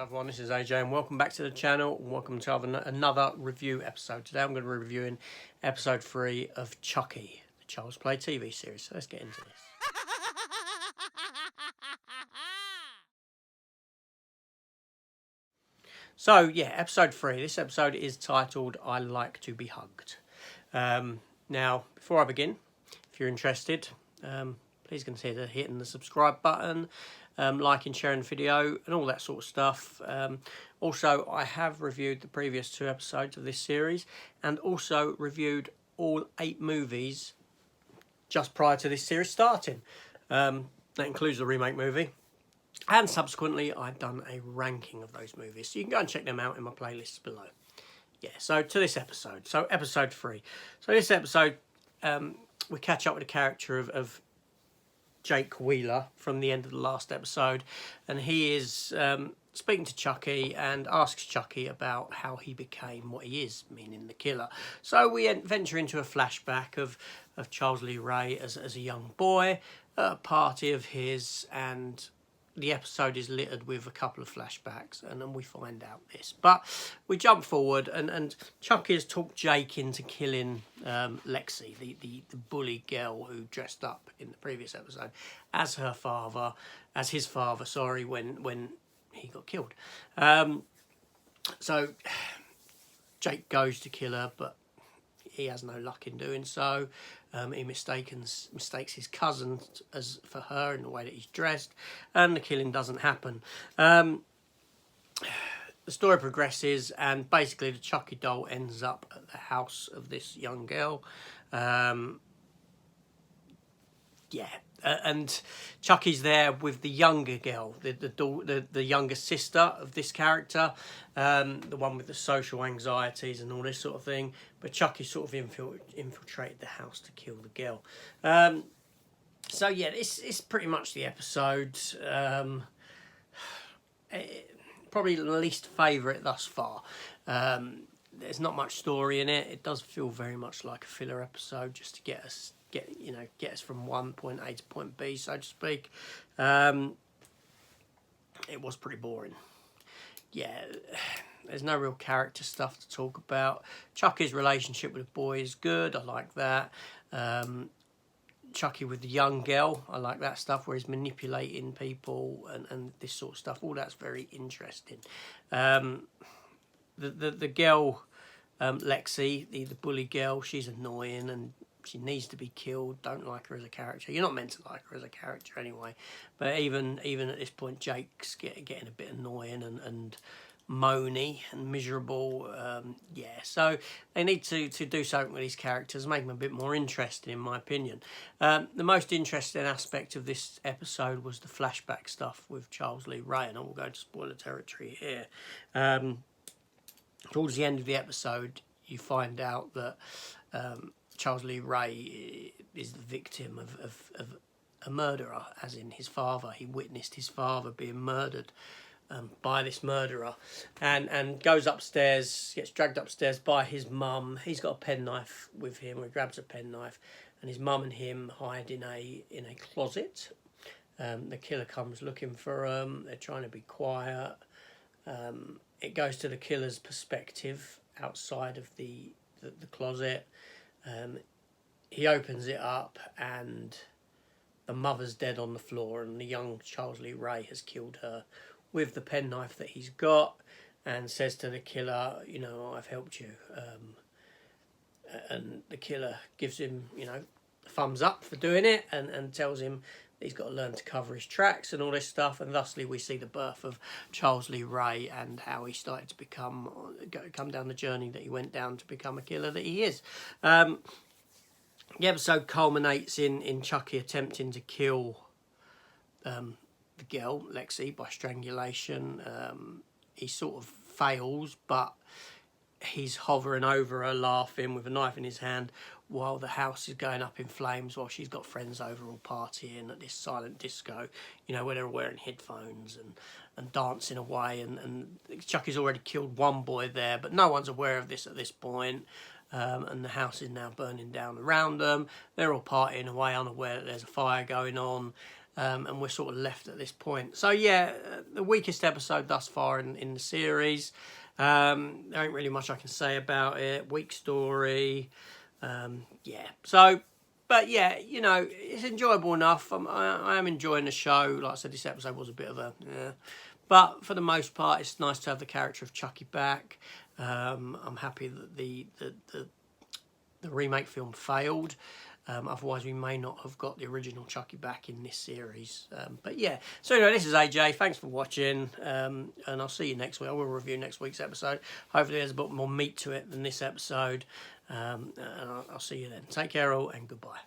Everyone, this is AJ and welcome back to the channel and welcome to another review episode. Today I'm going to be reviewing episode 3 of Chucky, the Child's Play TV series. So let's get into this. So yeah, episode 3. This episode is titled I Like to Be Hugged. Now, before I begin, if you're interested, please consider hitting the subscribe button, liking, sharing the video and all that sort of stuff. Also, I have reviewed the previous 2 episodes of this series and also reviewed all 8 movies just prior to this series starting. That includes the remake movie. And subsequently, I've done a ranking of those movies. So you can go and check them out in my playlists below. Yeah, so to this episode. So episode 3. So this episode, we catch up with the character of Jake Wheeler from the end of the last episode, and he is speaking to Chucky and asks Chucky about how he became what he is, meaning the killer. So we venture into a flashback of Charles Lee Ray as a young boy at a party of his, and the episode is littered with a couple of flashbacks, and then we find out this. But we jump forward, and Chucky has talked Jake into killing Lexi, the bully girl who dressed up in the previous episode as his father, sorry, when he got killed. So Jake goes to kill her, but he has no luck in doing so. He mistakes his cousin for her in the way that he's dressed, and the killing doesn't happen. The story progresses, and basically the Chucky doll ends up at the house of this young girl. And Chucky's there with the younger girl, the younger sister of this character, the one with the social anxieties and all this sort of thing. But Chucky sort of infiltrated the house to kill the girl. So yeah, it's pretty much the episode. Probably the least favourite thus far. There's not much story in it. It does feel very much like a filler episode, just to get us from one point A to point B, so to speak. It was pretty boring. Yeah, there's no real character stuff to talk about. Chucky's relationship with the boy is good. I like that. Chucky with the young girl, I like that stuff where he's manipulating people and this sort of stuff. All that's very interesting. The girl, Lexi, the bully girl, she's annoying and she needs to be killed. Don't like her as a character. You're not meant to like her as a character anyway. But even at this point, Jake's getting a bit annoying and moany and miserable. Yeah, so they need to do something with these characters, make them a bit more interesting, in my opinion. The most interesting aspect of this episode was the flashback stuff with Charles Lee Ray, and I will go to spoiler territory here. Towards the end of the episode, you find out that Charles Lee Ray is the victim of a murderer, as in his father. He witnessed his father being murdered by this murderer, and goes upstairs, gets dragged upstairs by his mum. He's got a penknife with him, or he grabs a penknife, and his mum and him hide in a closet. The killer comes looking for them. They're trying to be quiet. It goes to the killer's perspective outside of the closet. He opens it up, and the mother's dead on the floor, and the young Charles Lee Ray has killed her with the penknife that he's got, and says to the killer, you know, I've helped you. And the killer gives him, you know, a thumbs up for doing it, and tells him that he's got to learn to cover his tracks and all this stuff. And thusly we see the birth of Charles Lee Ray and how he started to come down the journey that he went down to become a killer that he is. The episode culminates in Chucky attempting to kill the girl, Lexi, by strangulation. He sort of fails, but he's hovering over her, laughing with a knife in his hand, while the house is going up in flames, while she's got friends over all partying at this silent disco, you know, where they're wearing headphones and dancing away. And Chucky's already killed one boy there, but no one's aware of this at this point. And the house is now burning down around them. They're all partying away, unaware that there's a fire going on. and we're sort of left at this point. So yeah, the weakest episode thus far in the series. There ain't really much I can say about it. Weak story. Yeah. So, but yeah, you know, it's enjoyable enough. I am enjoying the show. Like I said, this episode was a bit of a... But for the most part, it's nice to have the character of Chucky back. I'm happy that the remake film failed. Otherwise, we may not have got the original Chucky back in this series. But yeah, so anyway, this is AJ. Thanks for watching, and I'll see you next week. I will review next week's episode. Hopefully, there's a bit more meat to it than this episode. And I'll see you then. Take care all, and goodbye.